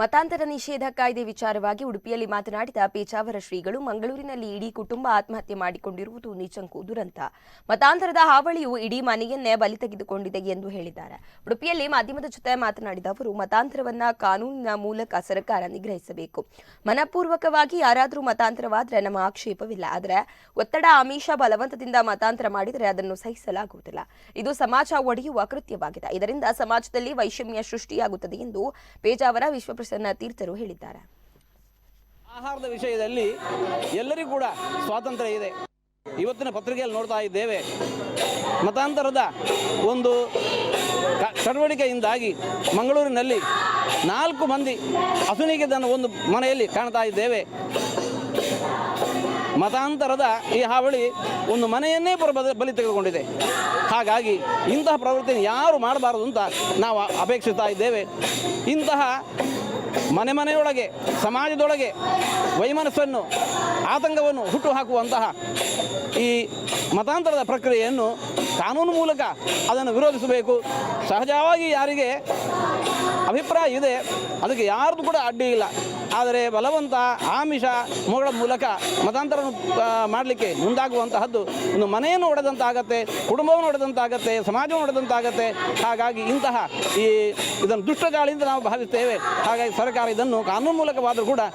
ಮತಾಂತರ ನಿಷೇಧ ಕಾಯ್ದೆ ವಿಚಾರವಾಗಿ ಉಡುಪಿಯಲ್ಲಿ ಮಾತನಾಡಿದ ಪೇಜಾವರ ಶ್ರೀಗಳು ಮಂಗಳೂರಿನಲ್ಲಿ ಇಡೀ ಕುಟುಂಬ ಆತ್ಮಹತ್ಯೆ ಮಾಡಿಕೊಂಡಿರುವುದು ನಿಜಕ್ಕೂ ದುರಂತ. ಮತಾಂತರದ ಹಾವಳಿಯು ಇಡೀ ಮನೆಯನ್ನೇ ಬಲಿ ತೆಗೆದುಕೊಂಡಿದೆ ಎಂದು ಹೇಳಿದ್ದಾರೆ. ಉಡುಪಿಯಲ್ಲಿ ಮಾಧ್ಯಮದ ಜೊತೆ ಮಾತನಾಡಿದ ಅವರು, ಮತಾಂತರವನ್ನ ಕಾನೂನಿನ ಮೂಲಕ ಸರ್ಕಾರ ನಿಗ್ರಹಿಸಬೇಕು. ಮನಪೂರ್ವಕವಾಗಿ ಯಾರಾದರೂ ಮತಾಂತರವಾದರೆ ನಮ್ಮ ಆಕ್ಷೇಪವಿಲ್ಲ. ಆದರೆ ಒತ್ತಡ, ಆಮಿಷ, ಬಲವಂತದಿಂದ ಮತಾಂತರ ಮಾಡಿದರೆ ಅದನ್ನು ಸಹಿಸಲಾಗುವುದಿಲ್ಲ. ಇದು ಸಮಾಜ ಒಡೆಯುವ ಕೃತ್ಯವಾಗಿದೆ. ಇದರಿಂದ ಸಮಾಜದಲ್ಲಿ ವೈಷಮ್ಯ ಸೃಷ್ಟಿಯಾಗುತ್ತದೆ ಎಂದು ಪೇಜಾವರ ವಿಶ್ವಪ್ರಸನ್ನ ತೀರ್ಥರು ಹೇಳಿದ್ದಾರೆ. ಆಹಾರದ ವಿಷಯದಲ್ಲಿ ಎಲ್ಲರಿಗೂ ಕೂಡ ಸ್ವಾತಂತ್ರ್ಯ ಇದೆ. ಇವತ್ತಿನ ಪತ್ರಿಕೆಯಲ್ಲಿ ನೋಡ್ತಾ ಇದ್ದೇವೆ, ಮತಾಂತರದ ಒಂದು ಚಟುವಟಿಕೆಯಿಂದಾಗಿ ಮಂಗಳೂರಿನಲ್ಲಿ 4 ಮಂದಿ ಅಸುನೀಗಿದ್ದನ್ನು ಒಂದು ಮನೆಯಲ್ಲಿ ಕಾಣ್ತಾ ಇದ್ದೇವೆ. ಮತಾಂತರದ ಈ ಹಾವಳಿ ಒಂದು ಮನೆಯನ್ನೇ ಬಲಿ ತೆಗೆದುಕೊಂಡಿದೆ. ಹಾಗಾಗಿ ಇಂತಹ ಪ್ರವೃತ್ತಿ ಯಾರು ಮಾಡಬಾರದು ಅಂತ ನಾವು ಅಪೇಕ್ಷಿಸ್ತಾ ಇದ್ದೇವೆ. ಇಂತಹ ಮನೆಯೊಳಗೆ, ಸಮಾಜದೊಳಗೆ ವೈಮನಸ್ಸನ್ನು, ಆತಂಕವನ್ನು ಹುಟ್ಟುಹಾಕುವಂತಹ ಈ ಮತಾಂತರದ ಪ್ರಕ್ರಿಯೆಯನ್ನು ಕಾನೂನು ಮೂಲಕ ಅದನ್ನು ವಿರೋಧಿಸಬೇಕು. ಸಹಜವಾಗಿ ಯಾರಿಗೆ ಅಭಿಪ್ರಾಯ ಇದೆ ಅದಕ್ಕೆ ಯಾರ್ದು ಕೂಡ ಅಡ್ಡಿ ಇಲ್ಲ. ಆದರೆ ಬಲವಂತ, ಆಮಿಷ, ಮೊಗಳ ಮೂಲಕ ಮತಾಂತರ ಮಾಡಲಿಕ್ಕೆ ಮುಂದಾಗುವಂತಹದ್ದು ಒಂದು ಮನೆಯನ್ನು ಒಡೆದಂತಾಗತ್ತೆ, ಕುಟುಂಬವನ್ನು ಒಡೆದಂತಾಗತ್ತೆ, ಸಮಾಜವನ್ನು ಒಡೆದಂತಾಗತ್ತೆ. ಹಾಗಾಗಿ ಇದನ್ನು ದುಷ್ಟಗಾಳಿಯಿಂದ ನಾವು ಭಾವಿಸ್ತೇವೆ. ಹಾಗಾಗಿ ಸರ್ಕಾರ ಇದನ್ನು ಕಾನೂನು ಮೂಲಕವಾದರೂ ಕೂಡ